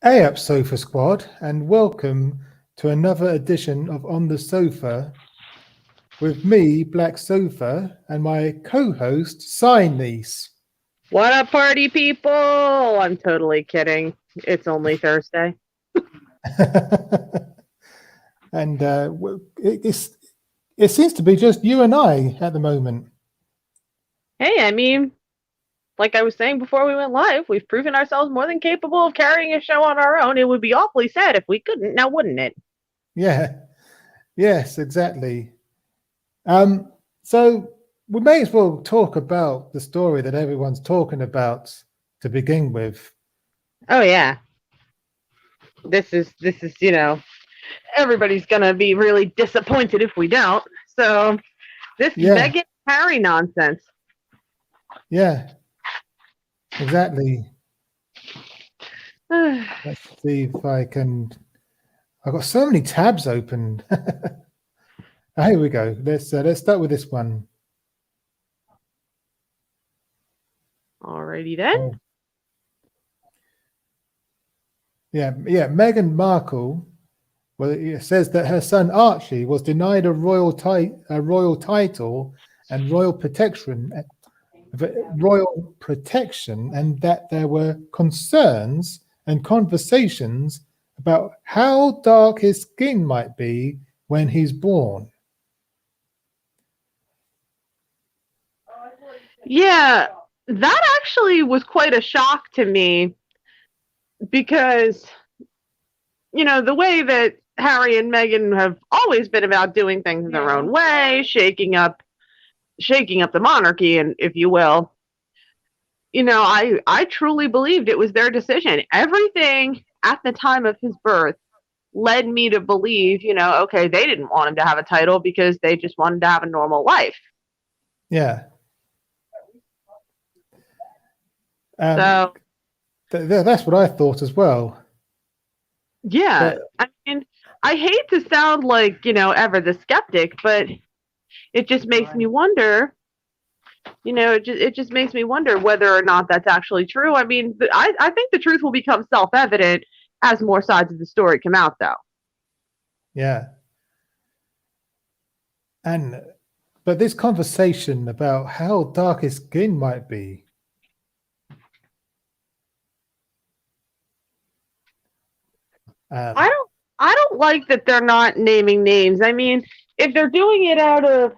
Hey up, Sofa Squad, and welcome to another edition of On the Sofa with me, Black Sofa, and my co-host, Sci Niece. What up, party people? I'm totally kidding. It's only Thursday. And it seems to be just you and I at the moment. Hey, I mean, like I was saying before we went live, we've proven ourselves more than capable of carrying a show on our own. It would be awfully sad if we couldn't, now wouldn't it? Yeah, yes, exactly. So we may as well talk about the story that everyone's talking about to begin with. Oh yeah. This is everybody's gonna be really disappointed if we don't. So this Meghan Harry nonsense. Yeah, exactly. Let's see if I can. I've got so many tabs open. Here we go. Let's start with this one. Alrighty then. Yeah. Meghan Markle. Well, it says that her son Archie was denied a royal title and royal protection, and that there were concerns and conversations about how dark his skin might be when he's born. Yeah, that actually was quite a shock to me because, the way that Harry and Meghan have always been about doing things their own way, shaking up the monarchy, and if you will, I truly believed it was their decision. Everything at the time of his birth led me to believe, okay, they didn't want him to have a title because they just wanted to have a normal life. Yeah. So that's what I thought as well. Yeah, I mean, I hate to sound like, ever the skeptic, but it just makes me wonder, it just makes me wonder whether or not that's actually true. I mean, I think the truth will become self-evident as more sides of the story come out, though. Yeah. But this conversation about how dark his skin might be. I don't like that they're not naming names. I mean, if they're doing it out of,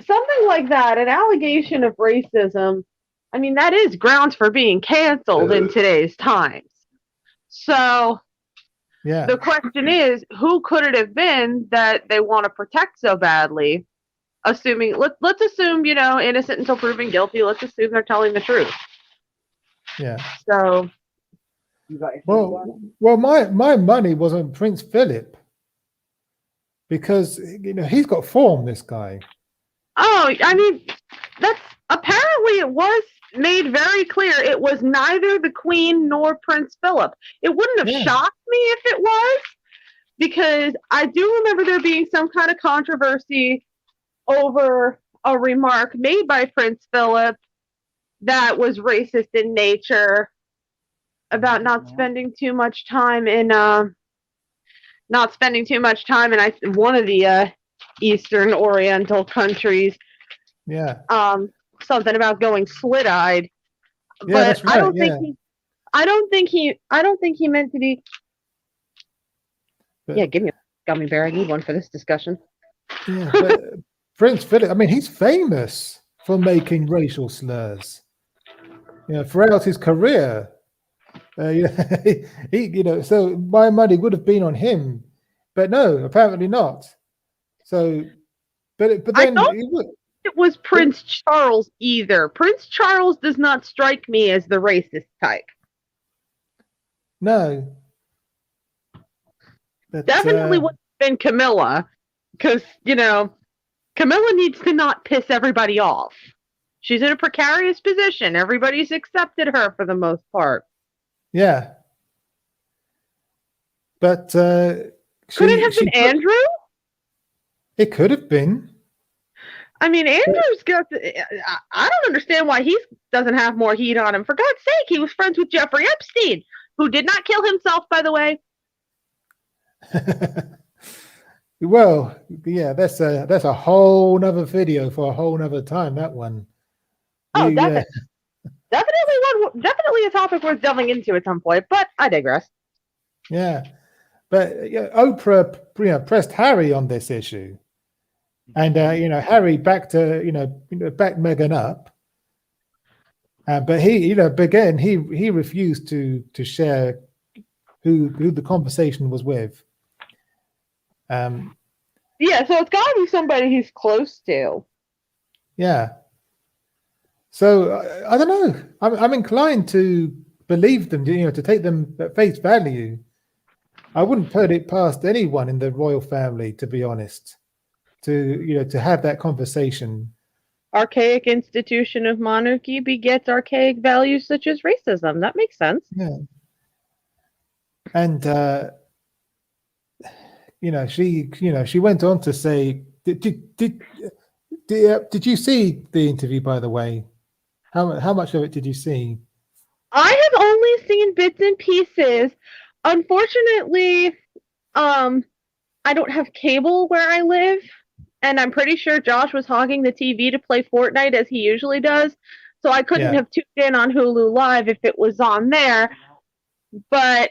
something like that, an allegation of racism, I mean, that is grounds for being canceled in today's times. So the question is, who could it have been that they want to protect so badly? Assuming, let's assume, innocent until proven guilty. Let's assume they're telling the truth. Yeah. So, well, my money was on Prince Philip because he's got form. This guy. Oh, I mean, that's apparently it was made very clear it was neither the Queen nor Prince Philip. It wouldn't have shocked me if it was, because I do remember there being some kind of controversy over a remark made by Prince Philip that was racist in nature about not spending too much time in one of the Eastern Oriental countries. Yeah. Something about going slit-eyed. Yeah, but that's right. I don't think he meant to be. But, give me a gummy bear. I need one for this discussion. Yeah, but Prince Philip, I mean, he's famous for making racial slurs. Throughout his career. So my money would have been on him, but no, apparently not. So, but then it was Prince Charles either. Prince Charles does not strike me as the racist type. No. But, definitely would have been Camilla, because, Camilla needs to not piss everybody off. She's in a precarious position. Everybody's accepted her for the most part. Yeah. But could it have been Andrew? It could have been. I mean, Andrew's got. I don't understand why he doesn't have more heat on him. For God's sake, he was friends with Jeffrey Epstein. who did not kill himself, by the way. Well, yeah, that's a whole nother video for a whole nother time. That one. Oh, definitely a topic worth delving into at some point. But I digress. Yeah, but Oprah, pressed Harry on this issue, and Harry backed backed Meghan up. But he, again, he refused to share who the conversation was with. Yeah, so it's got to be somebody he's close to. Yeah. So I don't know. I'm inclined to believe them, to take them at face value. I wouldn't put it past anyone in the royal family, to be honest, to have that conversation. Archaic institution of monarchy begets archaic values such as racism. That makes sense. Yeah. And she went on to say, did you see the interview, by the way? How much of it did you see? I have only seen bits and pieces. Unfortunately, I don't have cable where I live, and I'm pretty sure Josh was hogging the TV to play Fortnite as he usually does, so I couldn't have tuned in on Hulu Live if it was on there. But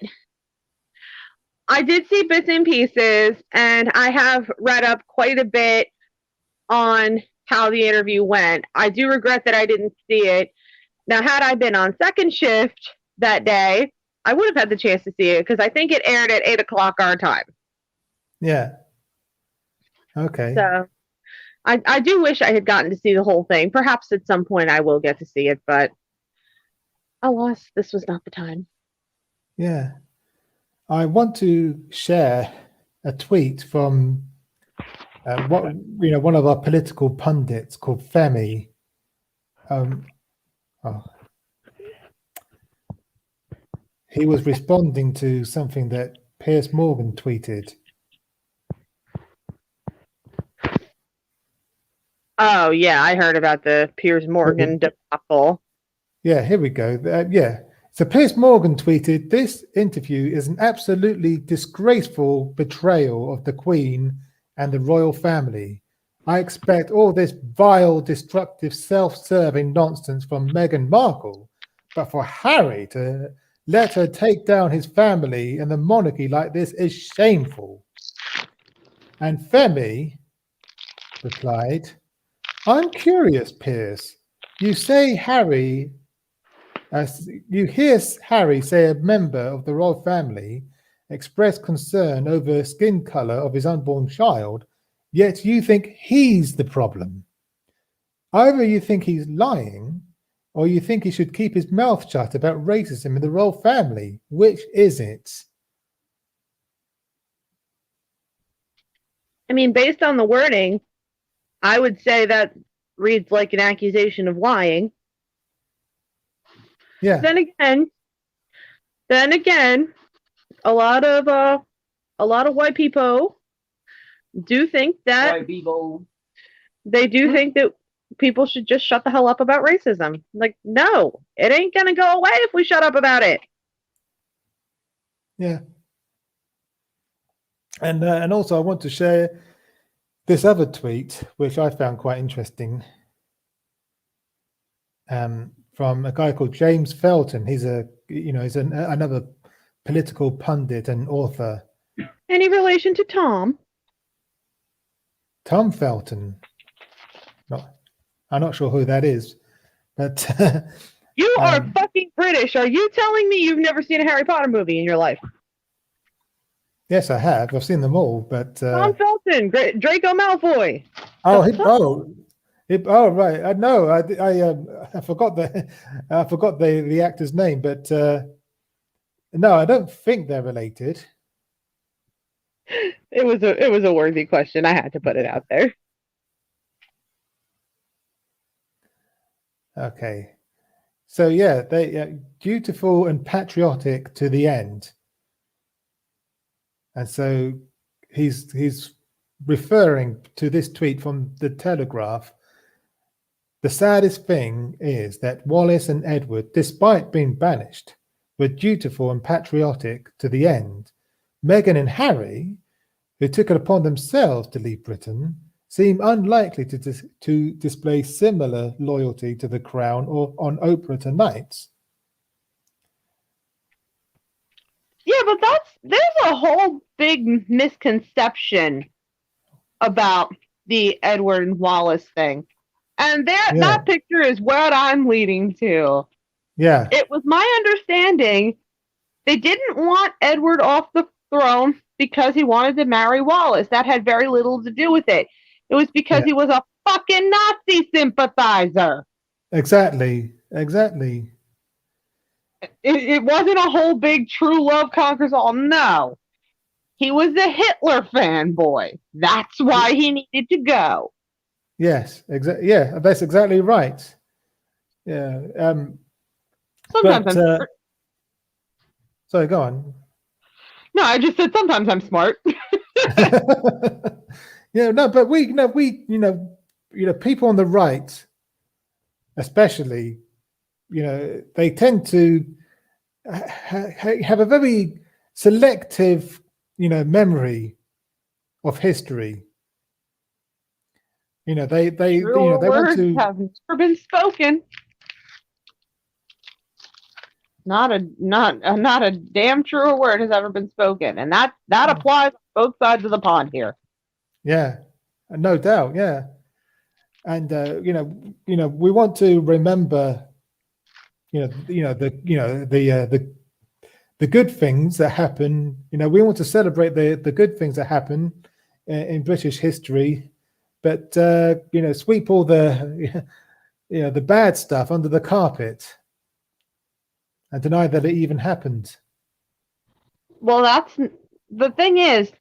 I did see bits and pieces, and I have read up quite a bit on how the interview went. I do regret that I didn't see it. Now, had I been on second shift that day, I would have had the chance to see it because I think it aired at 8 o'clock our time. Yeah. Okay. So I do wish I had gotten to see the whole thing. Perhaps at some point I will get to see it, but alas, this was not the time. Yeah. I want to share a tweet from one of our political pundits called Femi. He was responding to something that Piers Morgan tweeted. Oh, yeah, I heard about the Piers Morgan debacle. Yeah, here we go. So Piers Morgan tweeted, "This interview is an absolutely disgraceful betrayal of the Queen and the royal family. I expect all this vile, destructive, self-serving nonsense from Meghan Markle, but for Harry to let her take down his family and the monarchy like this is shameful." And Femi replied, "I'm curious, Piers. You hear Harry say a member of the royal family express concern over skin color of his unborn child, yet you think he's the problem. Either you think he's lying, or you think he should keep his mouth shut about racism in the royal family. Which is it?" I mean, based on the wording, I would say that reads like an accusation of lying. Yeah. Then again, a lot of white people do think that they do think that people should just shut the hell up about racism. Like, no, it ain't gonna go away if we shut up about it. Yeah. And also I want to share this other tweet, which I found quite interesting, from a guy called James Felton. He's another political pundit and author. Any relation to Tom? Tom Felton. I'm not sure who that is, but you are fucking British. Are you telling me you've never seen a Harry Potter movie in your life? Yes, I have. I've seen them all, but Tom Felton, Draco Malfoy. Right. I forgot the actor's name, but no, I don't think they're related. It was a worthy question. I had to put it out there. Okay, so yeah, they dutiful and patriotic to the end, and so he's referring to this tweet from the Telegraph. "The saddest thing is that Wallace and Edward, despite being banished, were dutiful and patriotic to the end. Meghan and Harry, who took it upon themselves to leave Britain, seem unlikely to display similar loyalty to the crown or on Oprah tonight. Yeah, but there's a whole big misconception about the Edward and Wallace thing. And that picture is what I'm leading to. Yeah. It was my understanding they didn't want Edward off the throne because he wanted to marry Wallace. That had very little to do with it. It was because he was a fucking Nazi sympathizer. Exactly. It wasn't a whole big true love conquers all. No. He was a Hitler fanboy. That's why he needed to go. Yes, exactly. Yeah, that's exactly right. Yeah. Sometimes I'm smart. Sorry, go on. No, I just said sometimes I'm smart. Yeah, no, but people on the right, especially, they tend to have a very selective, memory of history. They want to have never been spoken. Not a damn true word has ever been spoken, and that applies on both sides of the pond here. Yeah, no doubt. Yeah, and we want to remember, the good things that happen. We want to celebrate the good things that happen in British history, but sweep all the the bad stuff under the carpet and deny that it even happened. Well, that's the thing is,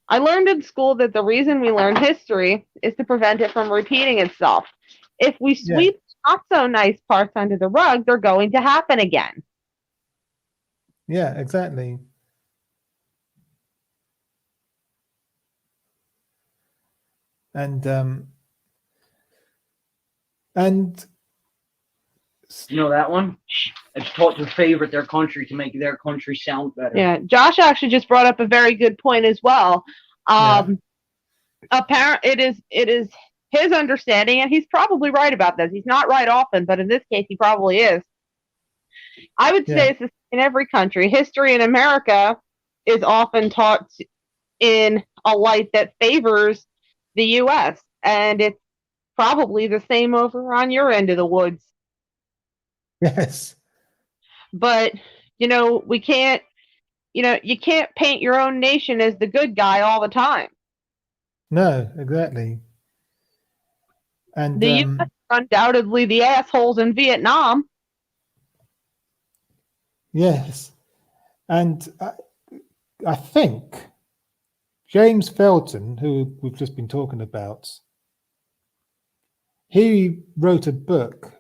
I learned in school that the reason we learn history is to prevent it from repeating itself. If we sweep not so nice parts under the rug, they're going to happen again. Yeah, exactly. And you know that one? It's taught to favorite their country to make their country sound better. Yeah, Josh actually just brought up a very good point as well. It is his understanding, and he's probably right about this. He's not right often, but in this case, he probably is. I would say it's in every country. History in America is often taught in a light that favors the U.S., and it's probably the same over on your end of the woods. Yes. But, we can't, you can't paint your own nation as the good guy all the time. No, exactly. And the U.S. are undoubtedly the assholes in Vietnam. Yes. And I think James Felton, who we've just been talking about, he wrote a book.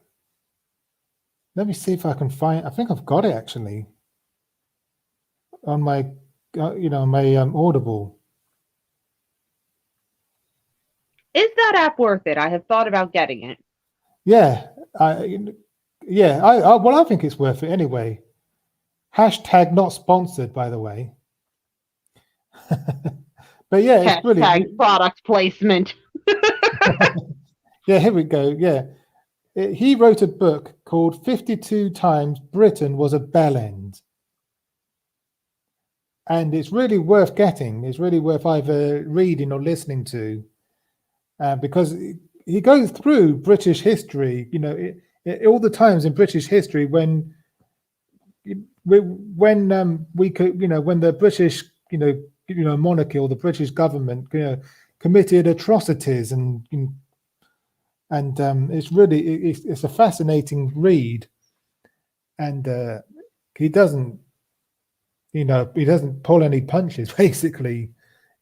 Let me see if I can find. I think I've got it actually on my, my Audible. Is that app worth it? I have thought about getting it. Yeah, I think it's worth it anyway. Hashtag not sponsored, by the way. But yeah, it's brilliant. Hashtag product placement. Yeah, here we go. Yeah. He wrote a book called 52 Times Britain Was a Bellend. And it's really worth getting. It's really worth either reading or listening to, because he goes through British history, all the times in British history when we could, when the British, monarchy or the British government, committed atrocities and it's really it's a fascinating read, and he doesn't pull any punches. Basically,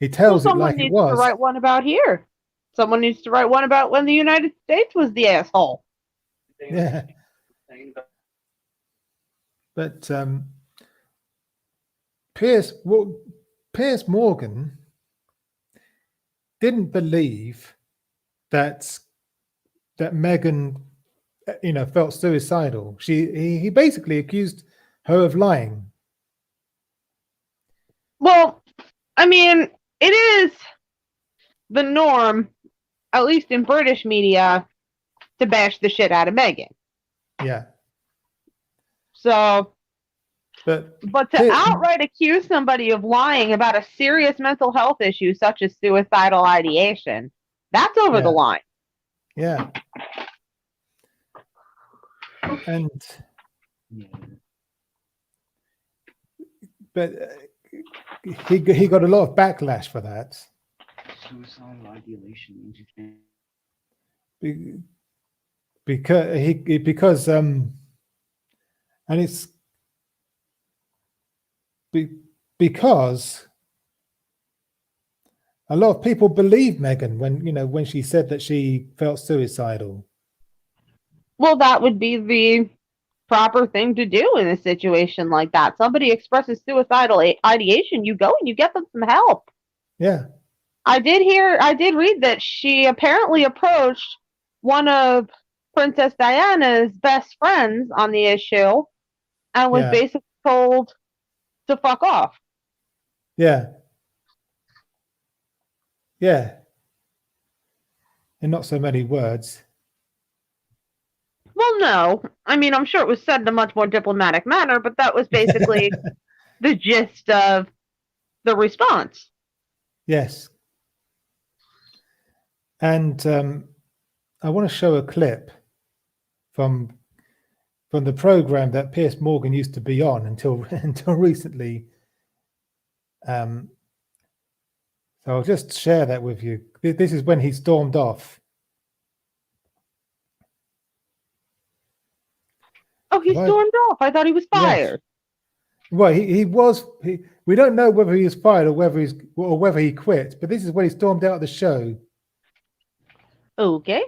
he tells it like it was. Someone needs to write one about here. Someone needs to write one about when the United States was the asshole. Yeah, but Piers Morgan didn't believe that Meghan, felt suicidal. He basically accused her of lying? Well, I mean, it is the norm, at least in British media, to bash the shit out of Meghan. Yeah. So, but to outright accuse somebody of lying about a serious mental health issue such as suicidal ideation, that's over the line. Yeah. And but he got a lot of backlash for that. Suicidal ideation because and it's because a lot of people believe Meghan when she said that she felt suicidal. Well, that would be the proper thing to do in a situation like that. Somebody expresses suicidal ideation, you go and you get them some help. Yeah. I did read that she apparently approached one of Princess Diana's best friends on the issue and was basically told to fuck off. Yeah. Yeah. In not so many words. Well, no. I mean, I'm sure it was said in a much more diplomatic manner, but that was basically the gist of the response. Yes. And I want to show a clip from the program that Piers Morgan used to be on until recently. So I'll just share that with you. This is when he stormed off. Oh, he stormed off. I thought he was fired. Yes. Well, he was. We don't know whether he was fired or whether he quit. But this is when he stormed out of the show. Okay.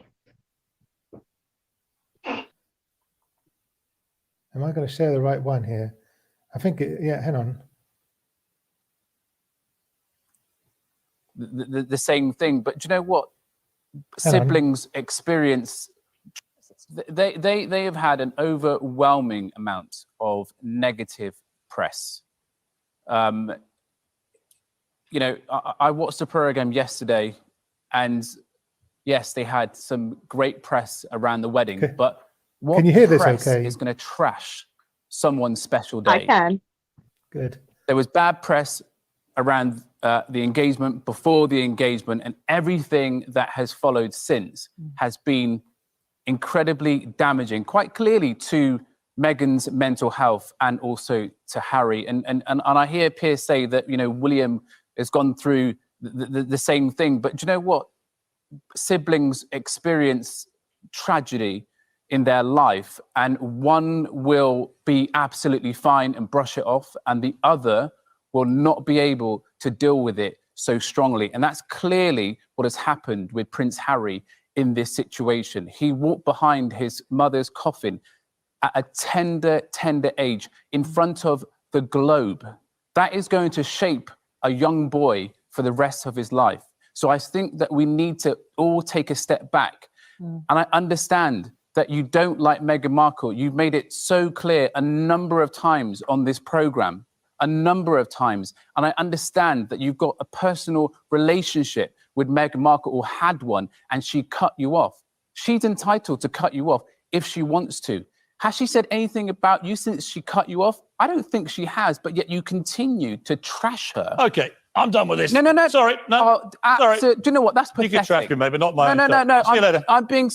Am I going to share the right one here? I think hang on. The same thing, but do you know what? Siblings experience. They have had an overwhelming amount of negative press. I watched the program yesterday, and yes, they had some great press around the wedding, but what can you hear this press okay? is going to trash someone's special day? I can. Good. There was bad press around the engagement, before the engagement, and everything that has followed since has been incredibly damaging, quite clearly to Meghan's mental health and also to Harry. And I hear Piers say that William has gone through the same thing. But do you know what? Siblings experience tragedy in their life, and one will be absolutely fine and brush it off, and the other will not be able to deal with it so strongly. And that's clearly what has happened with Prince Harry in this situation. He walked behind his mother's coffin at a tender age in front of the globe. That is going to shape a young boy for the rest of his life. So I think that we need to all take a step back. And I understand that you don't like Meghan Markle. You've made it so clear a number of times on this program, a number of times. And I understand that you've got a personal relationship with Meghan Markle, or had one, and she cut you off. She's entitled to cut you off if she wants to. Has she said anything about you since she cut you off? I don't think she has, but yet you continue to trash her. Okay, I'm done with this. No. Sorry, no. Sorry. Do you know what? That's pathetic. You can trash me, maybe not my own. No. See you later. I'm being...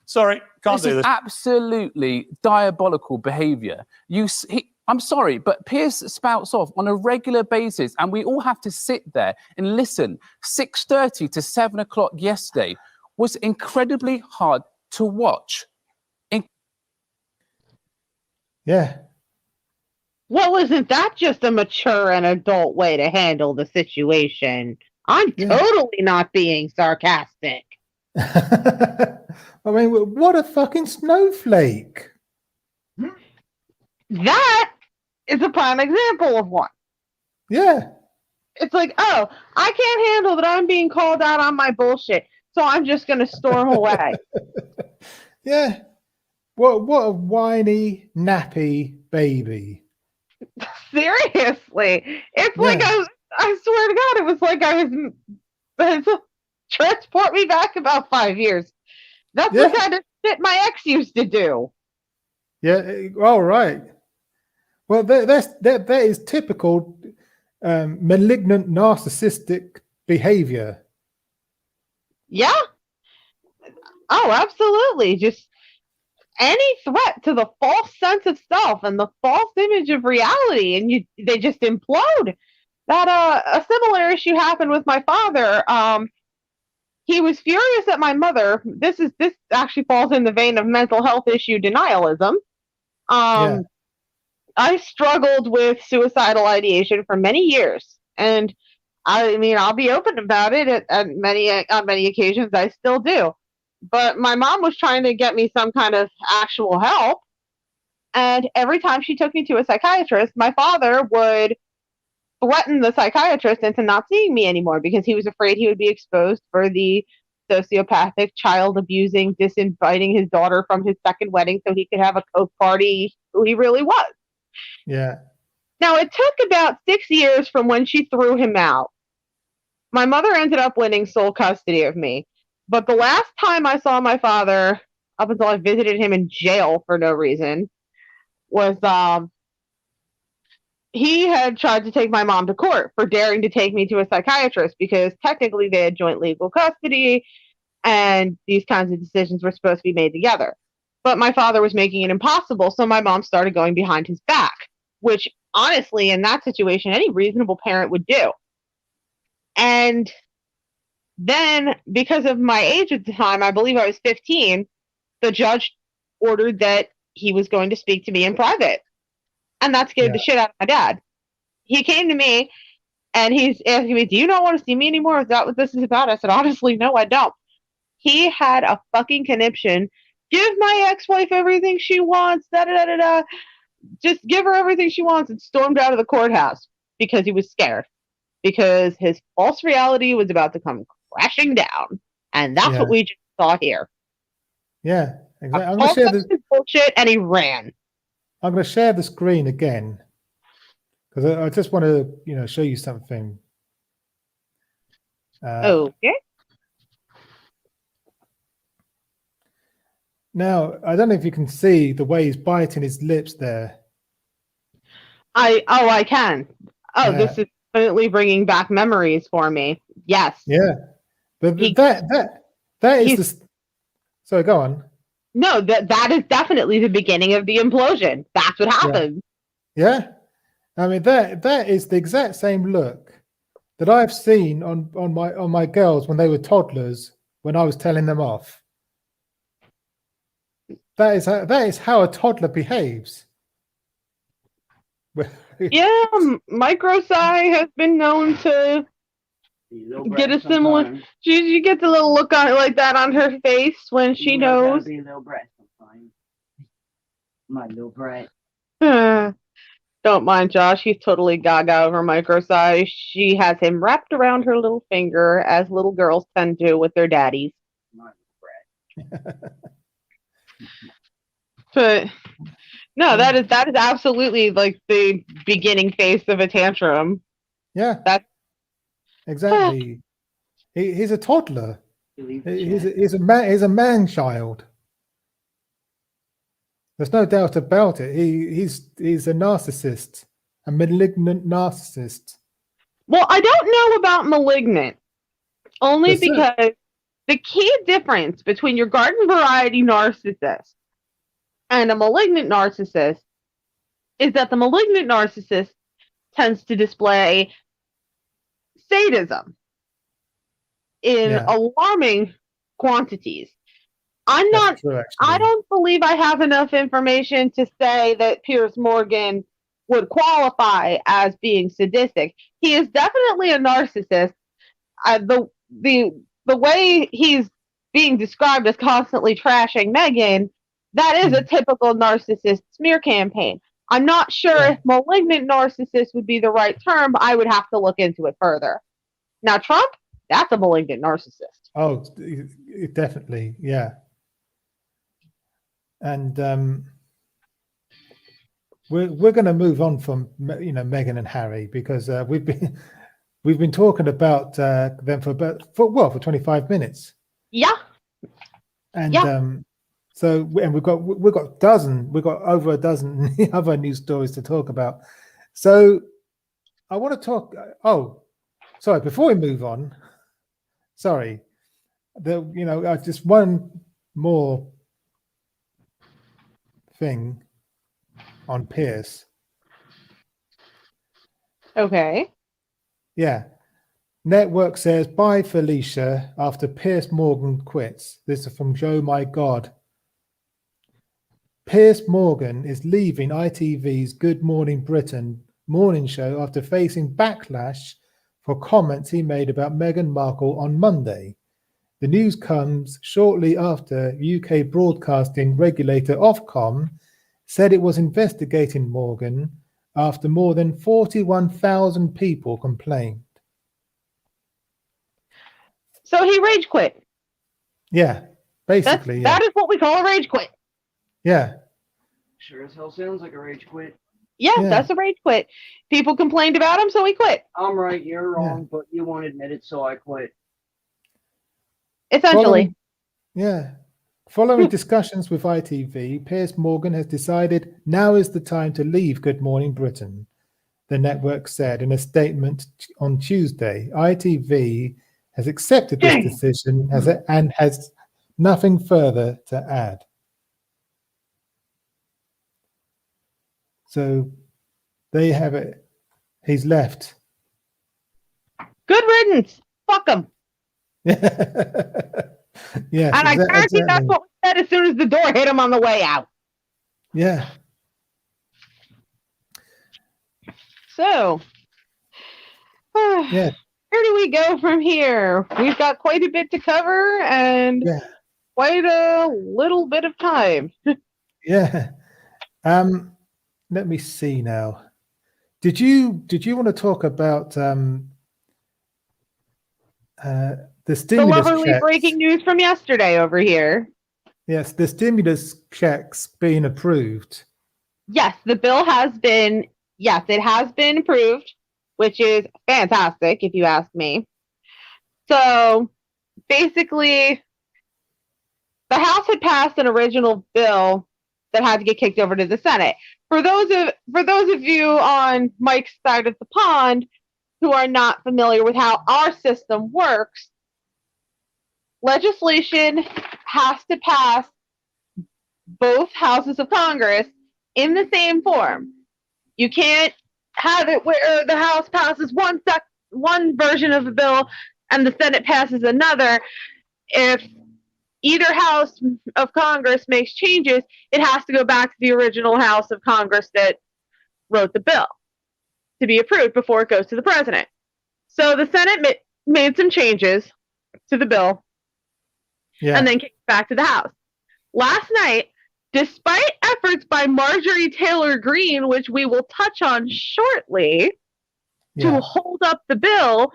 Sorry, can't do this. This is absolutely diabolical behaviour. I'm sorry, but Piers spouts off on a regular basis, and we all have to sit there and listen. 6:30 to 7 o'clock yesterday was incredibly hard to watch. Yeah. Well, isn't that just a mature and adult way to handle the situation? I'm totally not being sarcastic. I mean, what a fucking snowflake. That is a prime example of one. Yeah. It's like, oh, I can't handle that I'm being called out on my bullshit, so I'm just going to storm away. Yeah. What a whiny, nappy baby. Seriously, it's like Yeah. I swear to God, it was like I was transport me back about 5 years. That's Yeah. the kind of shit my ex used to do. Yeah. All right. Well, that is typical malignant narcissistic behavior. Yeah. Oh, absolutely. Just any threat to the false sense of self and the false image of reality, and they just implode. That a similar issue happened with my father. He was furious at my mother. This actually falls in the vein of mental health issue denialism. Yeah. I struggled with suicidal ideation for many years, and I mean, I'll be open about it on many occasions. I still do. But my mom was trying to get me some kind of actual help. And every time she took me to a psychiatrist, my father would threaten the psychiatrist into not seeing me anymore because he was afraid he would be exposed for the sociopathic, child abusing, disinviting his daughter from his second wedding so he could have a coke party who he really was. Yeah. Now, it took about 6 years from when she threw him out. My mother ended up winning sole custody of me. But the last time I saw my father, up until I visited him in jail for no reason, was he had tried to take my mom to court for daring to take me to a psychiatrist because technically they had joint legal custody and these kinds of decisions were supposed to be made together. But my father was making it impossible, so my mom started going behind his back, which honestly, in that situation, any reasonable parent would do. And then, because of my age at the time, I believe I was 15, the judge ordered that he was going to speak to me in private. And that scared the shit out of my dad. He came to me and he's asking me, do you not want to see me anymore? Is that what this is about? I said, honestly, no, I don't. He had a fucking conniption. Give my ex-wife everything she wants. Da, da, da, da, da. Just give her everything she wants, and stormed out of the courthouse because he was scared. Because his false reality was about to come crashing down. And that's what we just saw here. Yeah, exactly. I'm going to share this bullshit, and he ran. I'm going to share the screen again because I just want to, show you something. Okay. Now, I don't know if you can see the way he's biting his lips there. I can. This is definitely bringing back memories for me. Yes. Yeah, but that is the. So go on. No, that is definitely the beginning of the implosion. That's what happened. Yeah. I mean that is the exact same look that I've seen on my girls when they were toddlers when I was telling them off. That is how a toddler behaves. Yeah, Micro-Sci has been known to get a similar. She gets a little look on like that on her face when she knows. Be a little brat sometimes. My little brat. Don't mind Josh. He's totally gaga over Micro-Sci. She has him wrapped around her little finger, as little girls tend to with their daddies. My little brat. But no, that is absolutely like the beginning phase of a tantrum. Yeah, that's exactly. He's a toddler. He's a man child. There's no doubt about it. He's a narcissist, a malignant narcissist. Well, I don't know about malignant, only because the key difference between your garden variety narcissist and a malignant narcissist is that the malignant narcissist tends to display sadism in alarming quantities. I don't believe I have enough information to say that Piers Morgan would qualify as being sadistic. He is definitely a narcissist. The way he's being described as constantly trashing Meghan, that is a typical narcissist smear campaign. I'm not sure if malignant narcissist would be the right term. I would have to look into it further. Now, Trump, that's a malignant narcissist. Oh, definitely, yeah. And we're going to move on from Meghan and Harry, because we've been talking about them for 25 minutes. Yeah. And we've got over a dozen other news stories to talk about. So I want to talk. Oh, sorry. Before we move on, sorry. Just one more thing on Pierce. Okay. Yeah. Network says bye Felicia after Piers Morgan quits. This is from Joe My God. Piers Morgan is leaving ITV's Good Morning Britain morning show after facing backlash for comments he made about Meghan Markle on Monday. The news comes shortly after UK broadcasting regulator Ofcom said it was investigating Morgan after more than 41,000 people complained. So he rage quit. Yeah, basically. That is what we call a rage quit. Yeah. Sure as hell sounds like a rage quit. Yeah, that's a rage quit. People complained about him, so he quit. I'm right, you're wrong, but you won't admit it, so I quit. Essentially. Following discussions with ITV, Piers Morgan has decided now is the time to leave Good Morning Britain, the network said in a statement on Tuesday. ITV has accepted this decision and has nothing further to add. So there you have it. He's left. Good riddance. Fuck him. Yeah, and I guarantee that's what we said as soon as the door hit him on the way out. Yeah. So, where do we go from here? We've got quite a bit to cover and quite a little bit of time. Yeah. Let me see now. Did you want to talk about the stimulus lovely checks? Breaking news from yesterday over here. Yes, the stimulus checks being approved. Yes, the bill has been, it has been approved, which is fantastic if you ask me. So basically, the House had passed an original bill that had to get kicked over to the Senate. For those of you on Mike's side of the pond who are not familiar with how our system works, legislation has to pass both houses of Congress in the same form. You can't have it where the House passes one version of a bill and the Senate passes another. If either House of Congress makes changes, it has to go back to the original House of Congress that wrote the bill to be approved before it goes to the president. So the Senate made some changes to the bill and then kicked it back to the House. Last night, despite efforts by Marjorie Taylor Greene, which we will touch on shortly, to hold up the bill,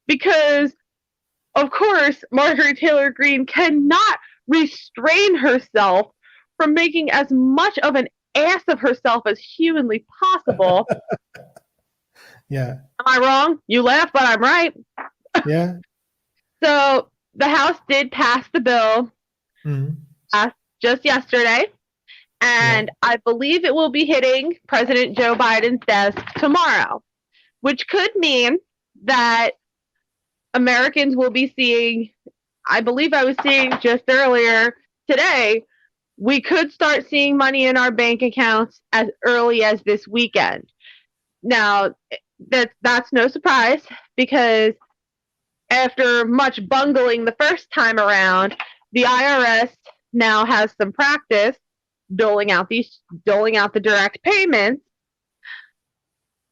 because of course, Marjorie Taylor Greene cannot restrain herself from making as much of an ass of herself as humanly possible. Yeah. Am I wrong? You laugh, but I'm right. Yeah. So the House did pass the bill just yesterday, and I believe it will be hitting President Joe Biden's desk tomorrow, which could mean that Americans will be seeing, I believe I was seeing just earlier today, we could start seeing money in our bank accounts as early as this weekend. Now, that's no surprise, because after much bungling the first time around, the IRS now has some practice doling out the direct payments,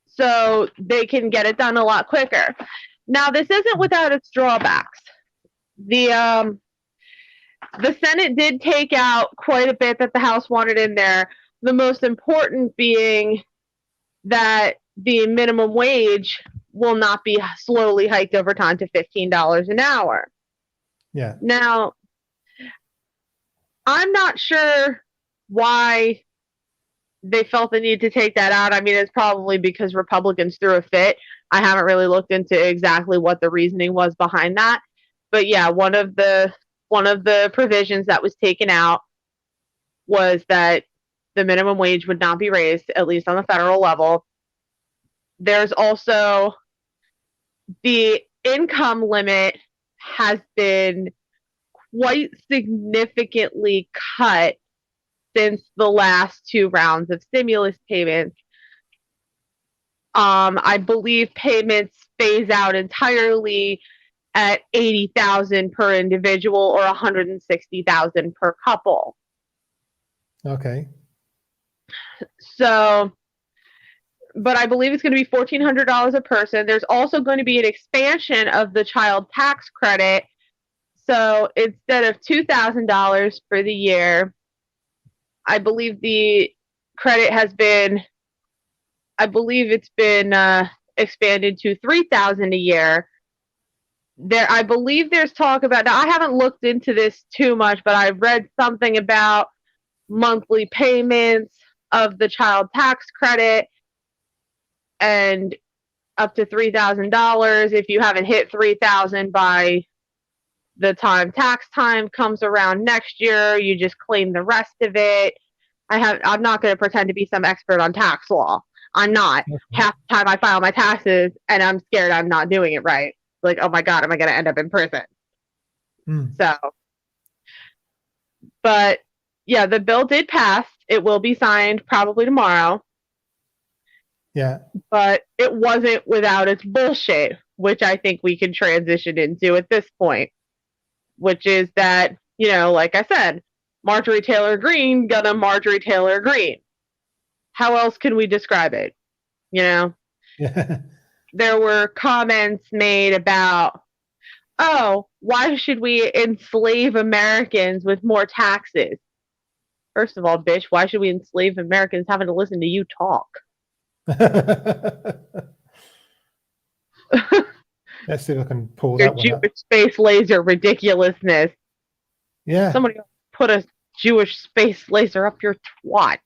so they can get it done a lot quicker. Now, this isn't without its drawbacks. The Senate did take out quite a bit that the House wanted in there. The most important being that the minimum wage will not be slowly hiked over time to $15 an hour. Yeah. Now, I'm not sure why they felt the need to take that out. I mean, it's probably because Republicans threw a fit. I haven't really looked into exactly what the reasoning was behind that. But yeah, one of the provisions that was taken out was that the minimum wage would not be raised, at least on the federal level. There's also the income limit has been quite significantly cut since the last 2 rounds of stimulus payments. I believe payments phase out entirely at $80,000 per individual or $160,000 per couple. Okay. So, but I believe it's going to be $1,400 a person. There's also going to be an expansion of the child tax credit. So instead of $2,000 for the year, I believe the credit has been, it's been expanded to $3,000 a year. I believe there's talk about, now I haven't looked into this too much, but I've read something about monthly payments of the child tax credit and up to $3,000. If you haven't hit $3,000 by the time tax time comes around next year, you just claim the rest of it. I'm not going to pretend to be some expert on tax law. I'm not. Okay. Half the time I file my taxes and I'm scared I'm not doing it right. Like, oh my God, am I going to end up in prison? So, but yeah, the bill did pass. It will be signed probably tomorrow. Yeah. But it wasn't without its bullshit, which I think we can transition into at this point, which is that, you know, like I said, Marjorie Taylor Greene gonna Marjorie Taylor Greene. How else can we describe it? You know? Yeah. There were comments made about, oh, why should we enslave Americans with more taxes? First of all, bitch, why should we enslave Americans having to listen to you talk? Let's see if I can pull Your that one up. Jewish space laser ridiculousness. Yeah. Somebody put a Jewish space laser up your twat.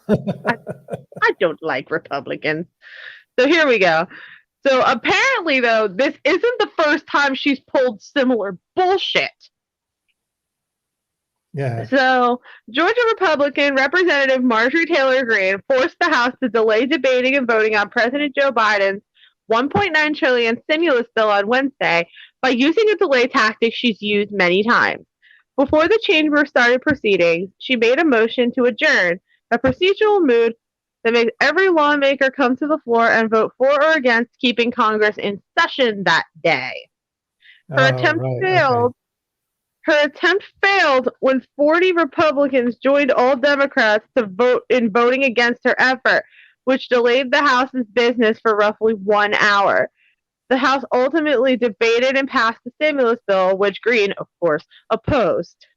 I don't like Republicans. So here we go. So apparently, though, this isn't the first time she's pulled similar bullshit. Yeah. So Georgia Republican Representative Marjorie Taylor Greene forced the House to delay debating and voting on President Joe Biden's $1.9 trillion stimulus bill on Wednesday by using a delay tactic she's used many times. Before the chamber started proceedings, she made a motion to adjourn, a procedural move that makes every lawmaker come to the floor and vote for or against keeping Congress in session that day. Her attempt failed. Okay. Her attempt failed when 40 Republicans joined all Democrats to vote in voting against her effort, which delayed the House's business for roughly 1 hour. The House ultimately debated and passed the stimulus bill, which Greene, of course, opposed.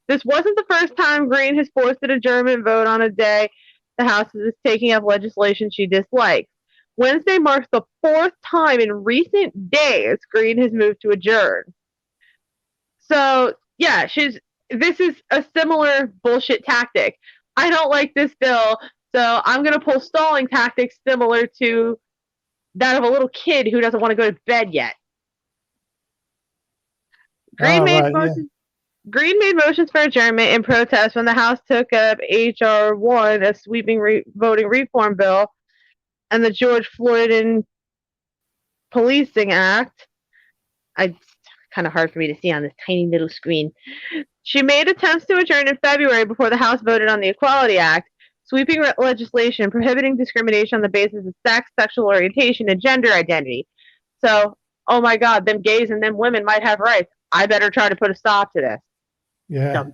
This wasn't the first time Greene has forced an adjournment vote on a day the House is taking up legislation she dislikes. Wednesday marks the 4th time in recent days Greene has moved to adjourn. So, yeah, this is a similar bullshit tactic. I don't like this bill, so I'm going to pull stalling tactics similar to that of a little kid who doesn't want to go to bed yet. Greene made motions for adjournment in protest when the House took up H.R. 1, a sweeping voting reform bill, and the George Floyd and Policing Act. It's kind of hard for me to see on this tiny little screen. She made attempts to adjourn in February before the House voted on the Equality Act, sweeping legislation prohibiting discrimination on the basis of sex, sexual orientation, and gender identity. So, oh my God, them gays and them women might have rights. I better try to put a stop to this. Yeah.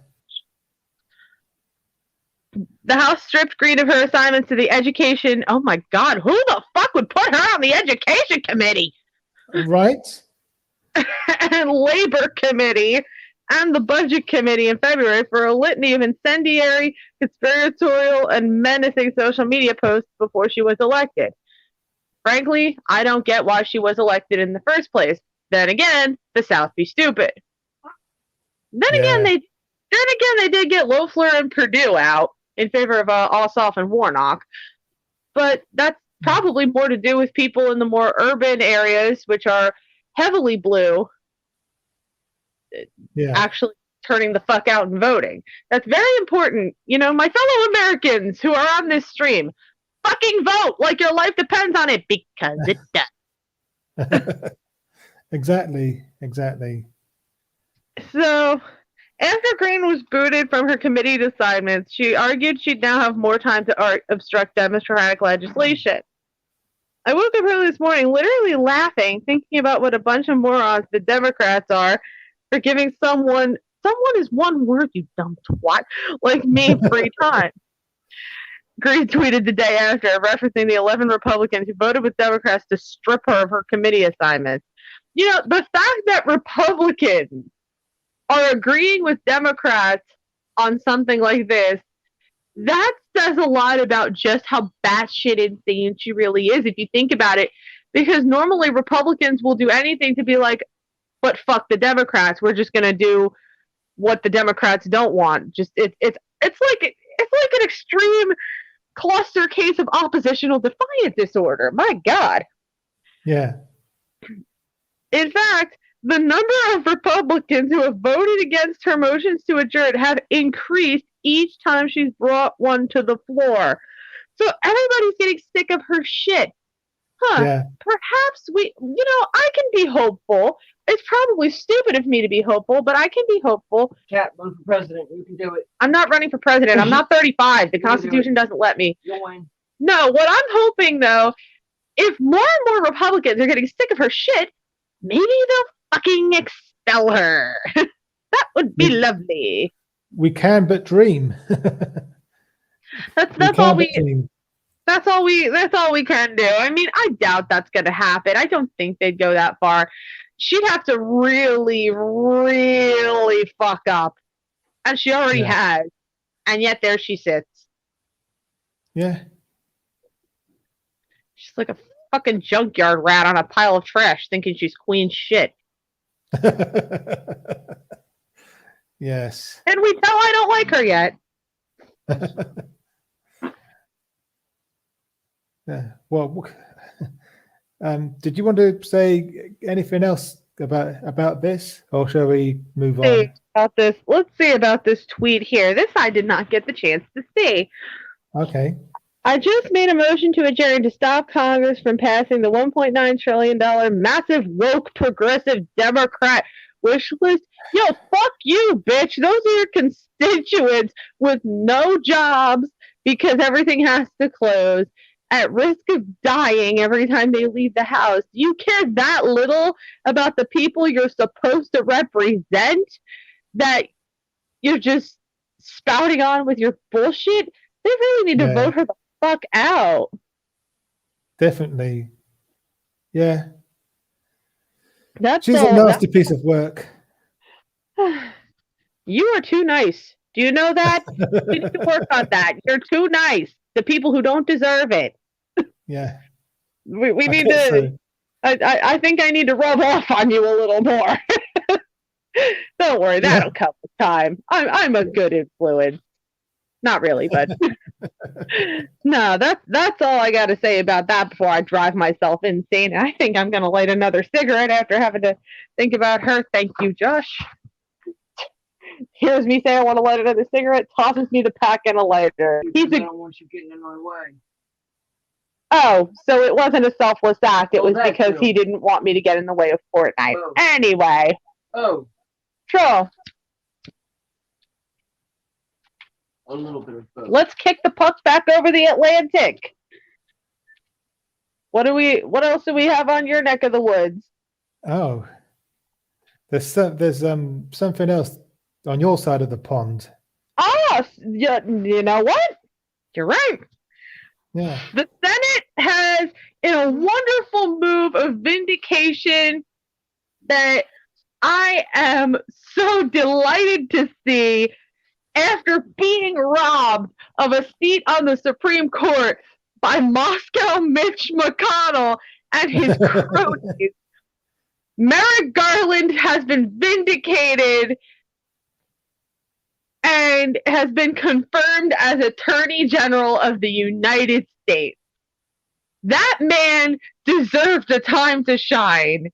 The House stripped Greene of her assignments to the education. Oh my God, who the fuck would put her on the education committee? Right. And Labor Committee and the Budget Committee in February for a litany of incendiary, conspiratorial, and menacing social media posts before she was elected. Frankly, I don't get why she was elected in the first place. Then again, the South be stupid. Then again, they did get Loeffler and Perdue out in favor of Ossoff and Warnock. But that's probably more to do with people in the more urban areas, which are heavily blue, actually turning the fuck out and voting. That's very important. You know, my fellow Americans who are on this stream, fucking vote like your life depends on it, because it does. Exactly. So, after Green was booted from her committee assignments, she argued she'd now have more time to obstruct democratic legislation. I woke up early this morning literally laughing, thinking about what a bunch of morons the Democrats are for giving someone is one word, you dumb twat, like me free time. Green tweeted the day after, referencing the 11 Republicans who voted with Democrats to strip her of her committee assignments. You know, the fact that Republicans are agreeing with Democrats on something like this, that says a lot about just how batshit insane she really is, if you think about it. Because normally Republicans will do anything to be like, but fuck the Democrats. We're just gonna do what the Democrats don't want. Just it's like an extreme cluster case of oppositional defiant disorder. My God. Yeah. In fact, the number of Republicans who have voted against her motions to adjourn have increased each time she's brought one to the floor. So everybody's getting sick of her shit. Yeah. Perhaps I can be hopeful. It's probably stupid of me to be hopeful, but I can be hopeful. Cat, run for president. You can do it. I'm not running for president. I'm not 35. The Constitution doesn't let me. You'll win. No, what I'm hoping, though, if more and more Republicans are getting sick of her shit, maybe they'll fucking expel her. That would be lovely. We can but dream. That's all we can do. I mean, I doubt that's going to happen. I don't think they'd go that far. She'd have to really, really fuck up. And she already has. And yet there she sits. Yeah. She's like a fucking junkyard rat on a pile of trash thinking she's queen shit. Yes. And we tell I don't like her yet. Yeah. Well, did you want to say anything else about this, or shall we move on? Let's see about this tweet here. This I did not get the chance to see. Okay. I just made a motion to adjourn to stop Congress from passing the $1.9 trillion massive woke progressive Democrat wish list. Yo, fuck you, bitch. Those are your constituents with no jobs because everything has to close, at risk of dying every time they leave the house. You care that little about the people you're supposed to represent that you're just spouting on with your bullshit? They really need to vote her the fuck out. Definitely. Yeah. She's a nasty piece of work. You are too nice. Do you know that? You need to work on that. You're too nice to people who don't deserve it. Yeah. We need to. So. I think I need to rub off on you a little more. Don't worry, that'll come with time. I'm a good influence. Not really, but no, that's all I got to say about that before I drive myself insane. I think I'm going to light another cigarette after having to think about her. Thank you, Josh. Hears me say I want to light another cigarette, tosses me the pack and a lighter. I don't want you getting in my way. Oh, so it wasn't a selfless act. It was because he didn't want me to get in the way of Fortnite. Oh. Anyway. Oh. Sure. A little bit of both. Let's kick the puck back over the Atlantic. What else do we have on your neck of the woods? Oh. There's something else on your side of the pond. Oh, you know what? You're right. Yeah. The Senate has, in a wonderful move of vindication that I am so delighted to see, after being robbed of a seat on the Supreme Court by Moscow Mitch McConnell and his cronies, Merrick Garland has been vindicated and has been confirmed as Attorney General of the United States. That man deserved the time to shine.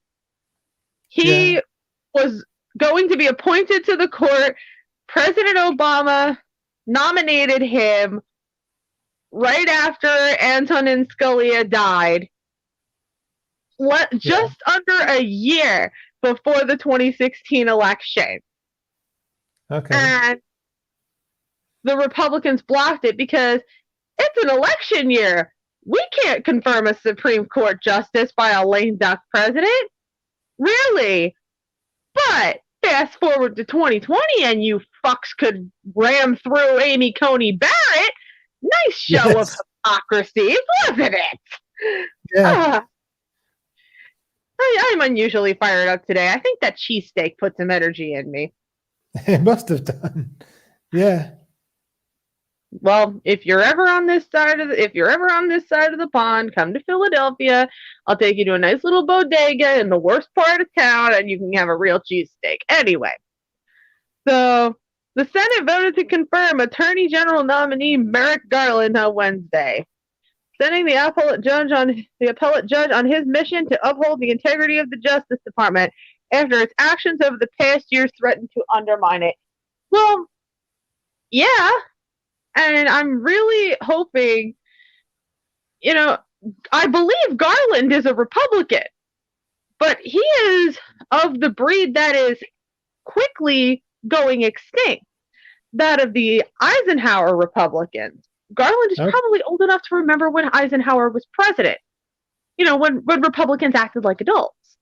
He was going to be appointed to the court. President Obama nominated him right after Antonin Scalia died. Just under a year before the 2016 election. Okay. And the Republicans blocked it because it's an election year. We can't confirm a Supreme Court justice by a lame duck president. Really? But fast forward to 2020 and you fucks could ram through Amy Coney Barrett. Nice show of hypocrisy, wasn't it? Yeah. I'm unusually fired up today. I think that cheesesteak put some energy in me. It must have done. Yeah. Well, if you're ever on this side of the pond, come to Philadelphia. I'll take you to a nice little bodega in the worst part of town, and you can have a real cheesesteak. Anyway, so the Senate voted to confirm Attorney General nominee Merrick Garland on Wednesday, sending the appellate judge on his mission to uphold the integrity of the Justice Department after its actions over the past years threatened to undermine it. Well, yeah. And I'm really hoping, I believe Garland is a Republican, but he is of the breed that is quickly going extinct, that of the Eisenhower Republicans. Garland is probably old enough to remember when Eisenhower was president, when Republicans acted like adults.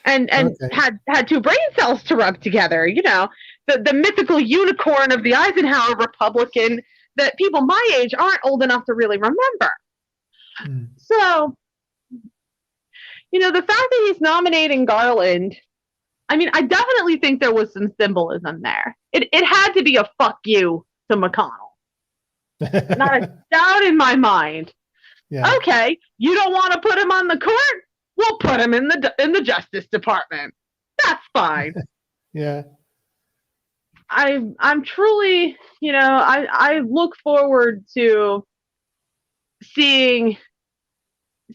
And had two brain cells to rub together, the mythical unicorn of the Eisenhower Republican that people my age aren't old enough to really remember. So, the fact that he's nominating Garland, I mean, I definitely think there was some symbolism there. It had to be a fuck you to McConnell. Not a doubt in my mind. Yeah. Okay, you don't want to put him on the court? We'll put him in the Justice Department. That's fine. Yeah. I'm truly, I look forward to seeing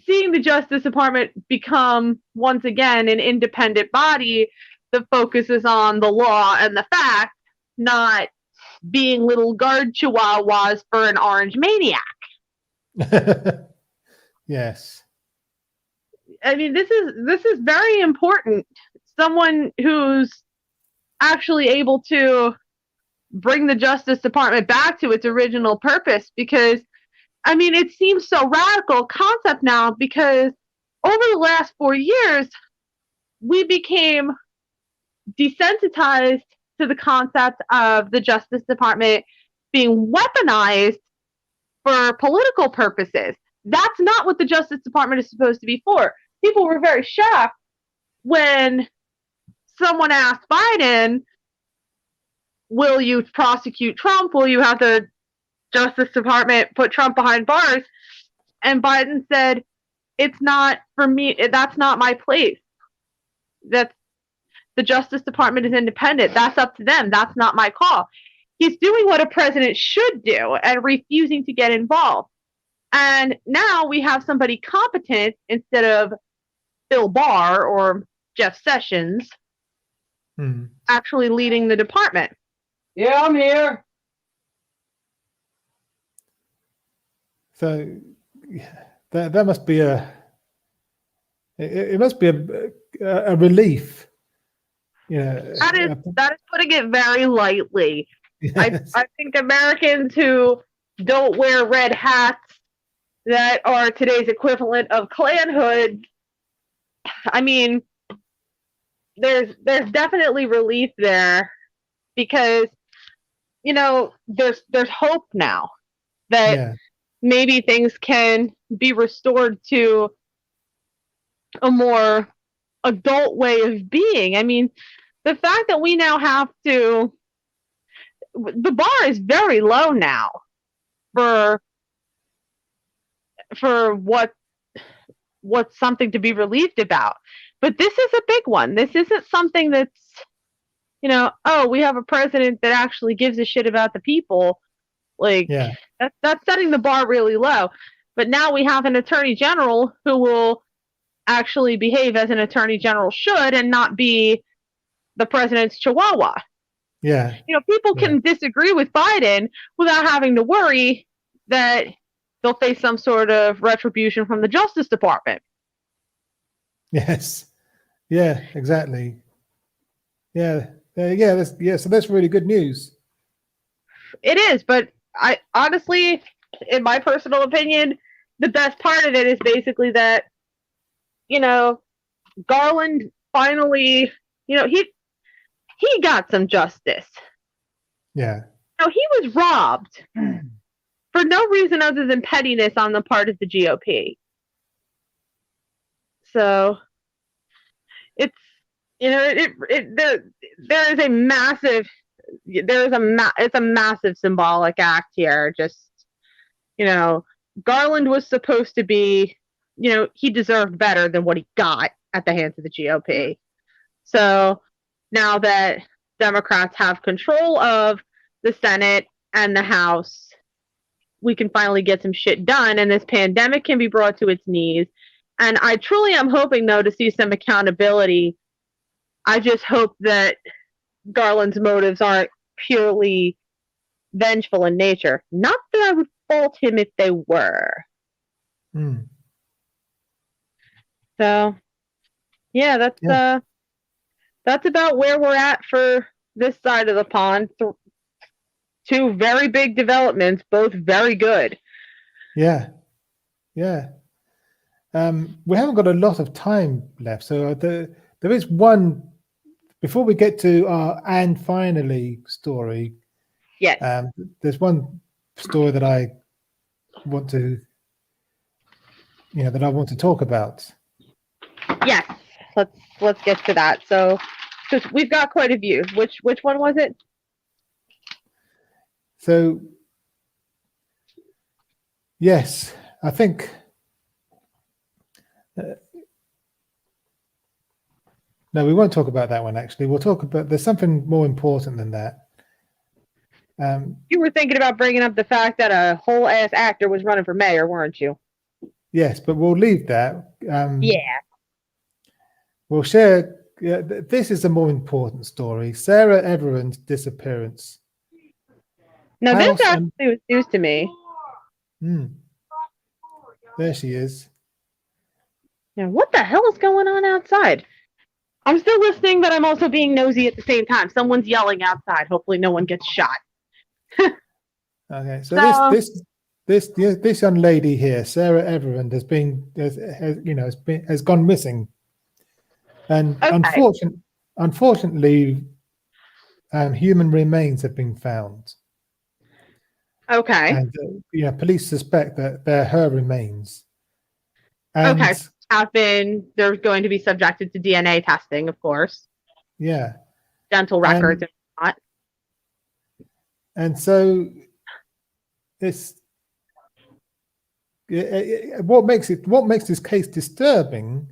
the Justice Department become once again an independent body that focuses on the law and the facts, not being little guard chihuahuas for an orange maniac. Yes. I mean, this is very important. Someone who's actually able to bring the Justice Department back to its original purpose, because, I mean, it seems so radical concept now because over the last 4 years, we became desensitized to the concept of the Justice Department being weaponized for political purposes. That's not what the Justice Department is supposed to be for. People were very shocked when someone asked Biden, will you prosecute Trump? Will you have the Justice Department put Trump behind bars? And Biden said, it's not for me. That's not my place. The Justice Department is independent. That's up to them. That's not my call. He's doing what a president should do and refusing to get involved. And now we have somebody competent instead of Bill Barr or Jeff Sessions actually leading the department. Yeah, I'm here. So that must be it must be a relief. That is putting it very lightly. Yes. I think Americans who don't wear red hats that are today's equivalent of Klan hoods, I mean, there's definitely relief there because, there's hope now that maybe things can be restored to a more adult way of being. I mean, the fact that we now have to, the bar is very low now for what's something to be relieved about. But this is a big one. This isn't something that's oh, we have a president that actually gives a shit about the people. Like, Yeah. that's setting the bar really low. But now we have an attorney general who will actually behave as an attorney general should and not be the president's chihuahua. Yeah. People can disagree with Biden without having to worry that they'll face some sort of retribution from the Justice Department. Yes. Yeah, exactly. Yeah. So that's really good news. It is, but I honestly, in my personal opinion, the best part of it is basically that, Garland finally, he got some justice. Yeah. He was robbed for no reason other than pettiness on the part of the GOP. So it's, there is a massive, it's a massive symbolic act here. Just, Garland was supposed to be, he deserved better than what he got at the hands of the GOP. So now that Democrats have control of the Senate and the House, we can finally get some shit done, and this pandemic can be brought to its knees. And I truly am hoping, though, to see some accountability. I just hope that Garland's motives aren't purely vengeful in nature. Not that I would fault him if they were. So, yeah, that's about where we're at for this side of the pond. Two very big developments, both very good. Yeah. Yeah. We haven't got a lot of time left, so there is one before we get to our "and finally" story. Yes. There's one story that I want to, that I want to talk about. Yes. Let's get to that. So, because we've got quite a few. Which one was it? So, yes, I think. No, we won't talk about that one, actually. We'll talk about, there's something more important than that. You were thinking about bringing up the fact that a whole ass actor was running for mayor, weren't you? Yes, but we'll leave that. Yeah. We'll share. This is a more important story. Sarah Everard's disappearance. Now, this actually was news to me. There she is. Now, what the hell is going on outside? I'm still listening, but I'm also being nosy at the same time. Someone's yelling outside. Hopefully no one gets shot. Okay, so this young lady here, Sarah Everard, has gone missing, and unfortunately, human remains have been found. Okay. And police suspect that they're her remains. And okay, they're going to be subjected to DNA testing, of course. Yeah. Dental records and whatnot. And so what makes this case disturbing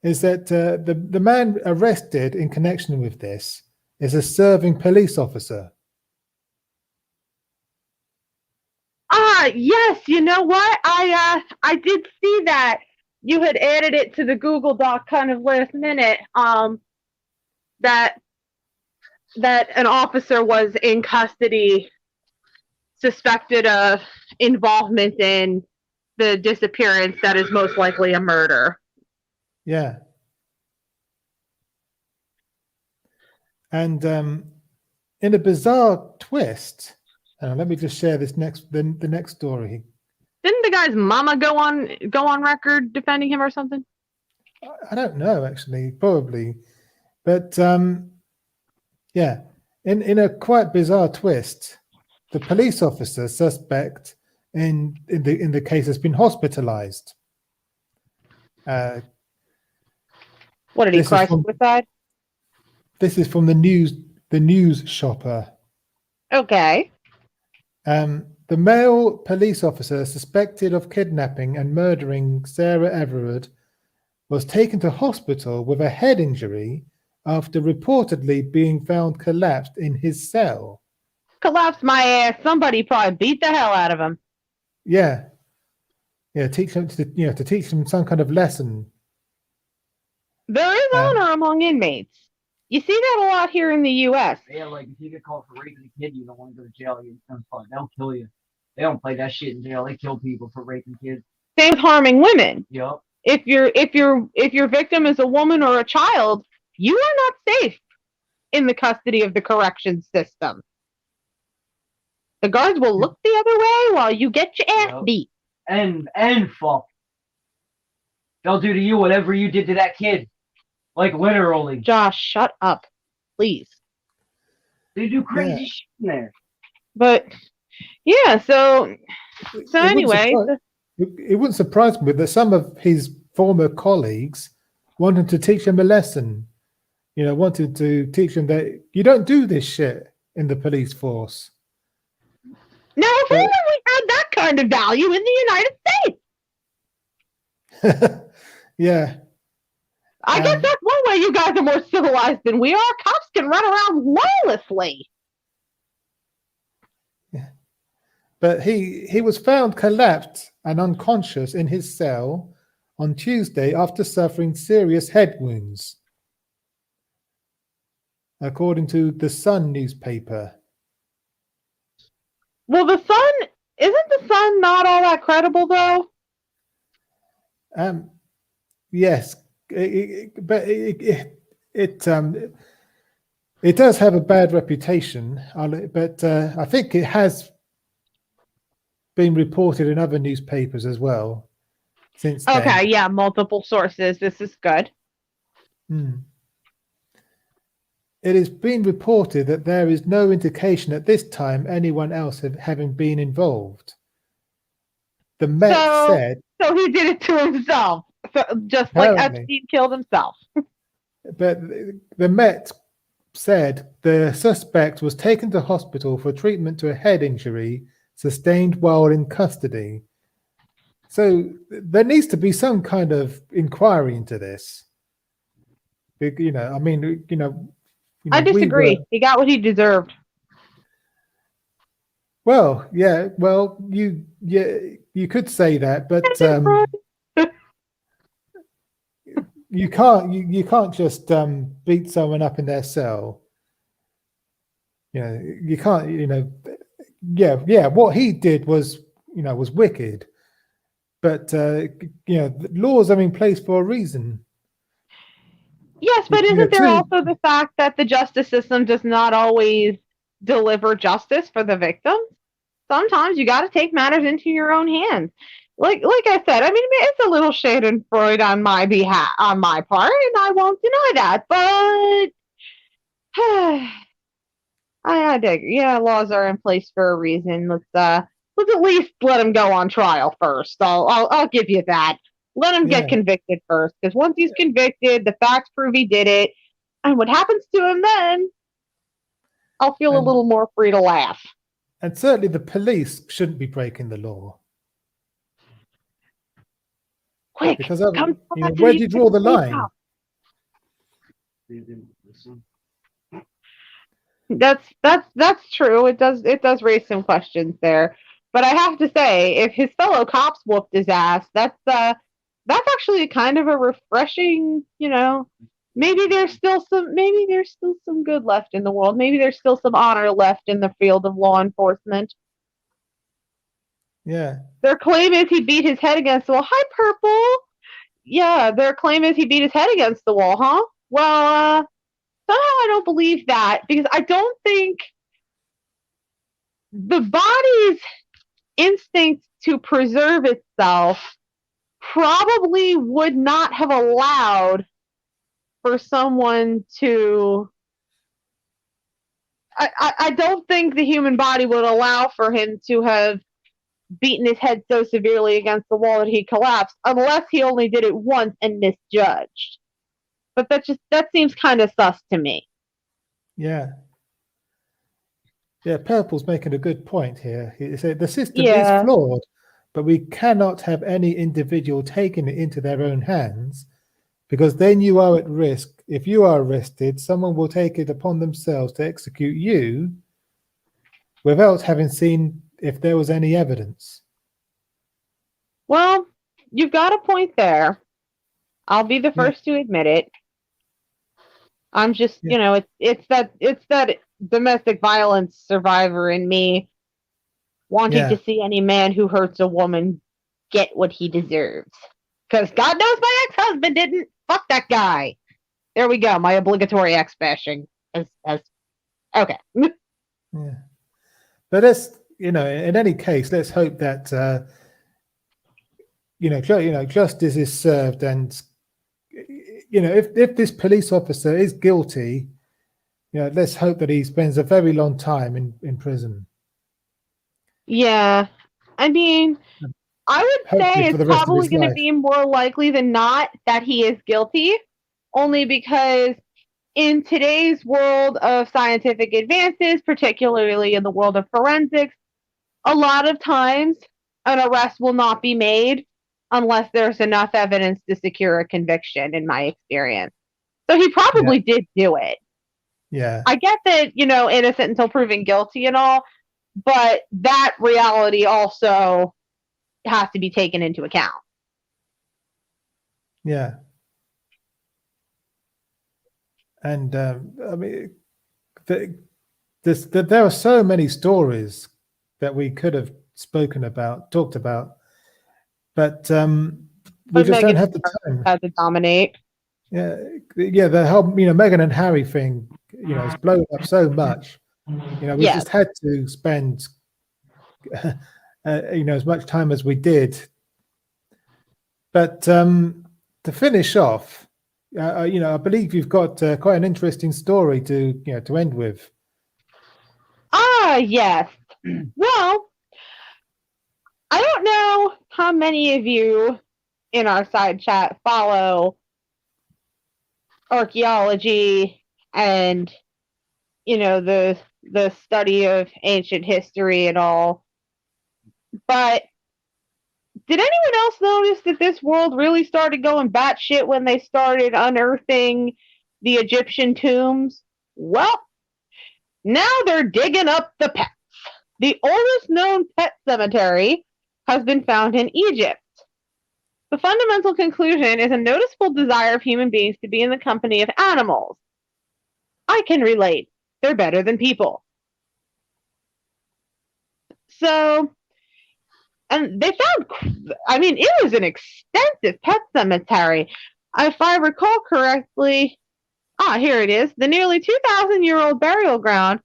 is that the man arrested in connection with this is a serving police officer. Yes, you know what? I did see that. You had added it to the Google Doc kind of last minute. That an officer was in custody, suspected of involvement in the disappearance that is most likely a murder. Yeah. And in a bizarre twist, let me just share the next story. Didn't the guy's mama go on record defending him or something? I don't know, actually, probably, but yeah. In a quite bizarre twist, the police officer suspect in the case has been hospitalized. What did he cry suicide? This is from the news shopper. Okay. The male police officer suspected of kidnapping and murdering Sarah Everard was taken to hospital with a head injury after reportedly being found collapsed in his cell. Collapse my ass. Somebody probably beat the hell out of him. Yeah. Yeah, teach them to teach them some kind of lesson. There is honor among inmates. You see that a lot here in the U.S. Yeah, like if you get caught for raping a kid, you don't want to go to jail. They'll kill you. They don't play that shit in jail. They kill people for raping kids. Same with harming women. Yep. If your victim is a woman or a child, you are not safe in the custody of the corrections system. The guards will look the other way while you get your ass beat. And fuck. They'll do to you whatever you did to that kid. Like literally. Josh, shut up. Please. They do crazy shit in there. But yeah, so anyway. It wouldn't surprise me that some of his former colleagues wanted to teach him a lesson. Wanted to teach him that you don't do this shit in the police force. Now, if only we had that kind of value in the United States. Yeah. I guess that's one way you guys are more civilized than we are. Cops can run around lawlessly. Yeah. But he was found collapsed and unconscious in his cell on Tuesday after suffering serious head wounds, according to the Sun newspaper. Well, isn't the Sun not all that credible, though? Yes, but it does have a bad reputation. But I think it has been reported in other newspapers as well since then. Okay, yeah, multiple sources. This is good. It has been reported that there is no indication at this time anyone else having been involved. The Met said... So he did it to himself, just apparently. like Epstein killed himself. But the Met said the suspect was taken to hospital for treatment to a head injury sustained while in custody. So there needs to be some kind of inquiry into this. I disagree. He got what he deserved. Well, yeah. Well, you could say that, but you can't just beat someone up in their cell. You can't. Yeah. What he did was wicked, but the laws are in place for a reason. Yes, but isn't there also the fact that the justice system does not always deliver justice for the victims? Sometimes you got to take matters into your own hands. Like I said, I mean, it's a little Schadenfreude on my behalf, on my part, and I won't deny that. But I dig. Yeah, laws are in place for a reason. Let's at least let him go on trial first. I'll give you that. Let him get convicted first, because once he's convicted, the facts prove he did it, and what happens to him then, I'll feel a little more free to laugh. And certainly the police shouldn't be breaking the law. Quick, because where do you draw the line? That's true. It does raise some questions there. But I have to say, if his fellow cops whooped his ass, that's actually kind of a refreshing, maybe there's still some good left in the world. Maybe there's still some honor left in the field of law enforcement. Yeah. Their claim is he beat his head against the wall. Hi, Purple. Yeah, their claim is he beat his head against the wall, huh? Well, somehow I don't believe that, because I don't think the body's instinct to preserve itself probably would not have allowed for someone to... I don't think the human body would allow for him to have beaten his head so severely against the wall that he collapsed, unless he only did it once and misjudged. But that seems kind of sus to me. Yeah. Yeah, Purple's making a good point here. He said the system is flawed, but we cannot have any individual taking it into their own hands, because then you are at risk. If you are arrested, someone will take it upon themselves to execute you without having seen if there was any evidence. Well, you've got a point there. I'll be the first to admit it. I'm just, it's that domestic violence survivor in me wanting to see any man who hurts a woman get what he deserves. Because God knows my ex-husband didn't. Fuck that guy. There we go. My obligatory ex-bashing. Okay. Yeah. But let's, in any case, let's hope that, justice is served, and, if this police officer is guilty, let's hope that he spends a very long time in prison. Yeah. I mean, I would say it's probably going to be more likely than not that he is guilty, only because in today's world of scientific advances, particularly in the world of forensics, a lot of times an arrest will not be made unless there's enough evidence to secure a conviction, in my experience. So he probably did do it. Yeah. I get that, innocent until proven guilty and all, but that reality also has to be taken into account. Yeah. And I mean, there are so many stories that we could have talked about, but we just don't have the time. Had to dominate. Yeah, the whole Meghan and Harry thing, it's blown up so much. We just had to spend as much time as we did. But to finish off, I believe you've got quite an interesting story to end with. Ah, yes. Well, I don't know how many of you in our side chat follow archaeology and the study of ancient history and all, but did anyone else notice that this world really started going batshit when they started unearthing the Egyptian tombs? Well, now they're digging up the pets. The oldest known pet cemetery has been found in Egypt. The fundamental conclusion is a noticeable desire of human beings to be in the company of animals. I can relate. They're better than people. So, and they found, it was an extensive pet cemetery. If I recall correctly, here it is. The nearly 2,000-year-old burial ground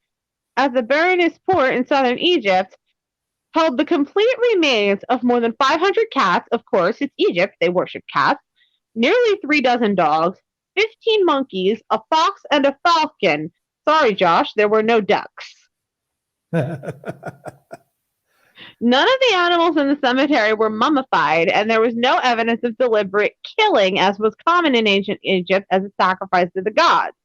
at the Berenice port in southern Egypt held the complete remains of more than 500 cats. Of course, it's Egypt. They worship cats. Nearly 3 dozen dogs, 15 monkeys, a fox, and a falcon. Sorry, Josh, there were no ducks. None of the animals in the cemetery were mummified, and there was no evidence of deliberate killing, as was common in ancient Egypt as a sacrifice to the gods.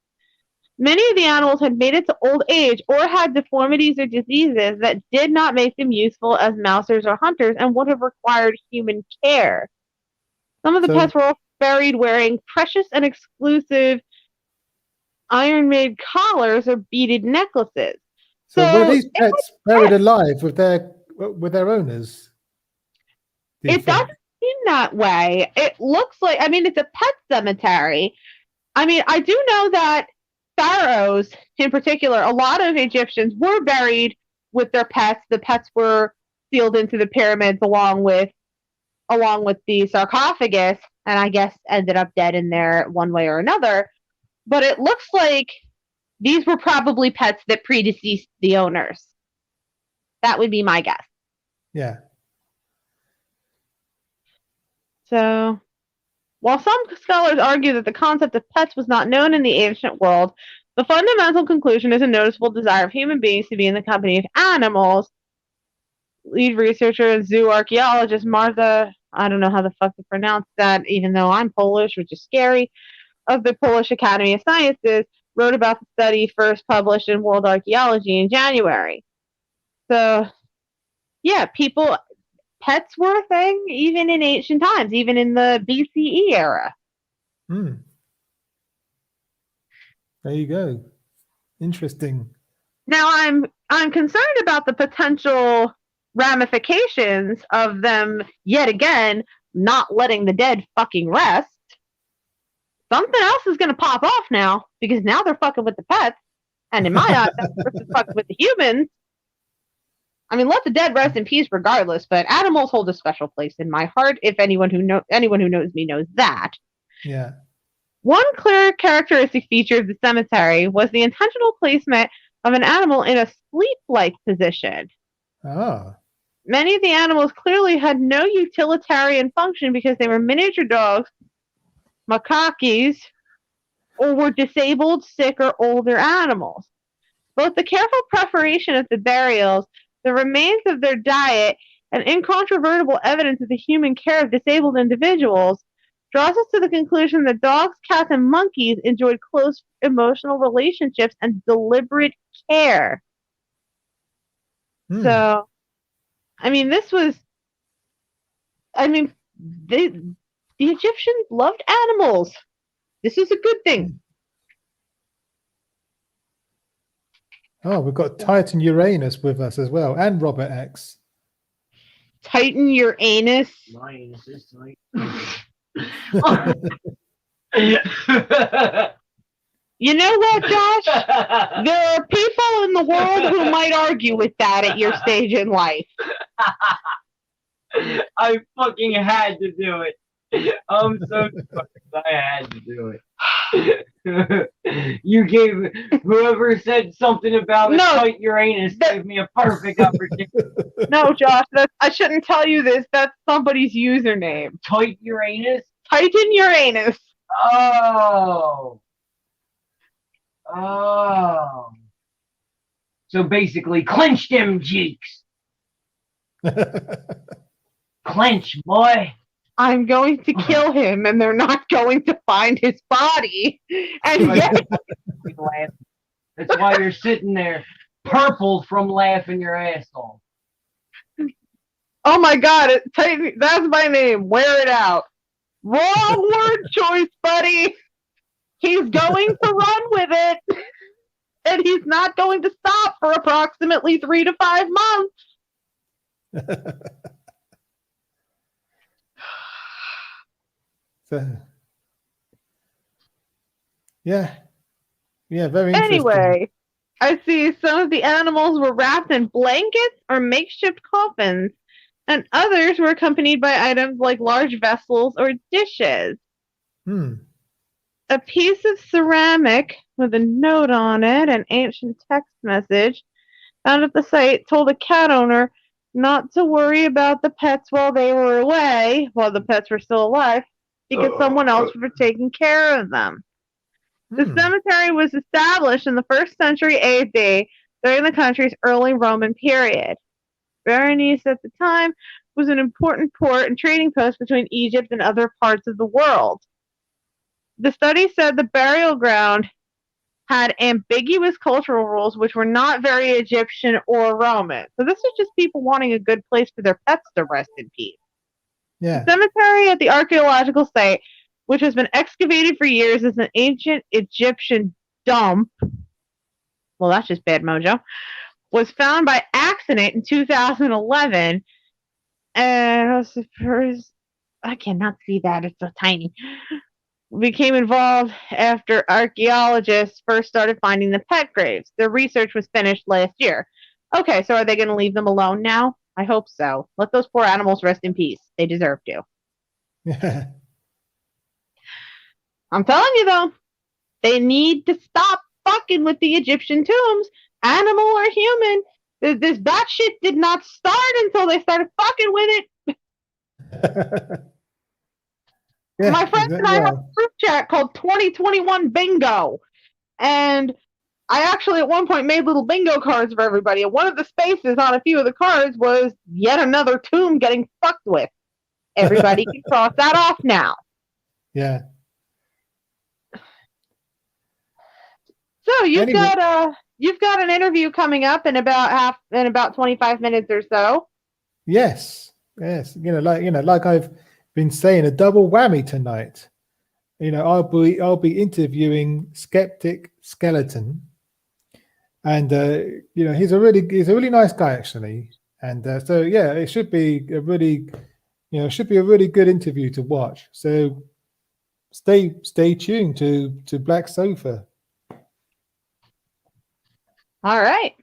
Many of the animals had made it to old age or had deformities or diseases that did not make them useful as mousers or hunters and would have required human care. Some of the pets were all buried wearing precious and exclusive iron-made collars or beaded necklaces. So were these pets buried alive with their owners? It doesn't seem that way. It looks like, it's a pet cemetery. I do know that pharaohs, in particular, a lot of Egyptians were buried with their pets. The pets were sealed into the pyramids along with the sarcophagus, and I guess ended up dead in there one way or another. But it looks like these were probably pets that predeceased the owners. That would be my guess. Yeah. So, while some scholars argue that the concept of pets was not known in the ancient world, the fundamental conclusion is a noticeable desire of human beings to be in the company of animals. Lead researcher and zoo archaeologist Martha, I don't know how the fuck to pronounce that, even though I'm Polish, which is scary, of the Polish Academy of Sciences, wrote about the study first published in World Archaeology in January. So, yeah, pets were a thing even in ancient times, even in the BCE era. Hmm. There you go. Interesting. Now I'm concerned about the potential ramifications of them yet again not letting the dead fucking rest. Something else is going to pop off now because now they're fucking with the pets, and in my eyes, that's fucking with the humans. I mean, let the dead rest in peace, regardless. But animals hold a special place in my heart. If anyone who knows me knows that. Yeah. One clear characteristic feature of the cemetery was the intentional placement of an animal in a sleep-like position. Ah. Many of the animals clearly had no utilitarian function because they were miniature dogs, macaques, or were disabled, sick, or older animals. Both the careful preparation of the burials, the remains of their diet, and incontrovertible evidence of the human care of disabled individuals draws us to the conclusion that dogs, cats, and monkeys enjoyed close emotional relationships and deliberate care. So, I mean, the Egyptians loved animals. This is a good thing. Oh, we've got Titan Uranus with us as well, and Robert X. Titan Uranus. My anus is tight. You know what, Josh? There are people in the world who might argue with that at your stage in life. I fucking had to do it. I'm so sorry. I had to do it. You gave whoever said something about a tight Uranus gave me a perfect opportunity. No, Josh, I shouldn't tell you this. That's somebody's username. Tight Uranus? Titan Uranus. Oh. Oh. So basically, clench them cheeks. Clench, boy. I'm going to kill him, and they're not going to find his body. And yet, that's why you're sitting there, purple from laughing your ass off. Oh my God! That's my name. Wear it out. Wrong word choice, buddy. He's going to run with it, and he's not going to stop for approximately 3 to 5 months. So, yeah, very interesting. Anyway, I see some of the animals were wrapped in blankets or makeshift coffins, and others were accompanied by items like large vessels or dishes. A piece of ceramic with a note on it, an ancient text message found at the site, told a cat owner not to worry about the pets while they were away, while the pets were still alive, because someone else was taking care of them. The cemetery was established in the 1st century AD during the country's early Roman period. Berenice at the time was an important port and trading post between Egypt and other parts of the world. The study said the burial ground had ambiguous cultural rules which were not very Egyptian or Roman. So this is just people wanting a good place for their pets to rest in peace. Yeah. The cemetery at the archaeological site, which has been excavated for years as an ancient Egyptian dump, well, that's just bad mojo, was found by accident in 2011. And I cannot see that, it's so tiny. Became involved after archaeologists first started finding the pet graves. Their research was finished last year. Okay, so are they going to leave them alone now? I hope so. Let those poor animals rest in peace. They deserve to. Yeah. I'm telling you, though, they need to stop fucking with the Egyptian tombs, animal or human. That shit did not start until they started fucking with it. Yeah, my friends and I have a group chat called 2021 Bingo. And I actually at one point made little bingo cards for everybody. And one of the spaces on a few of the cards was yet another tomb getting fucked with. Everybody can cross that off now. Yeah. So you've got an interview coming up in about 25 minutes or so. Yes. Like I've been saying, a double whammy tonight. I'll be interviewing Skeptic Skeleton, and he's a really nice guy actually, and so yeah, it should be a really good interview to watch. So stay tuned to Black Sofa. All right.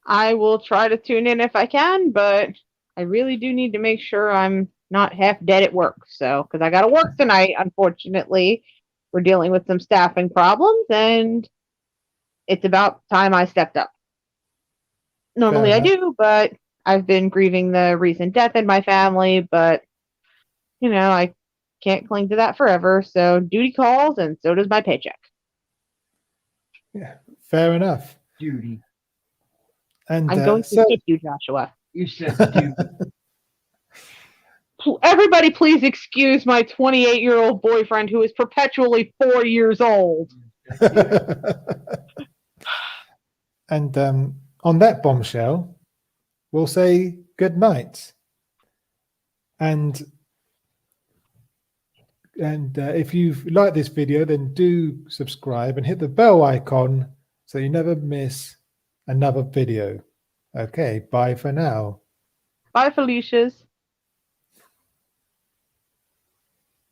I will try to tune in if I can, but I really do need to make sure I'm not half dead at work. So, because I got to work tonight, unfortunately. We're dealing with some staffing problems, and it's about time I stepped up. Normally I do, but I've been grieving the recent death in my family, but, I can't cling to that forever. So duty calls, and so does my paycheck. Yeah, fair enough. Duty. And I'm going to hit you, Joshua. You said duty. Everybody, please excuse my 28-year-old boyfriend who is perpetually 4 years old. And on that bombshell, we'll say good night. And if you've liked this video, then do subscribe and hit the bell icon so you never miss another video. Okay, bye for now. Bye, Felicia's.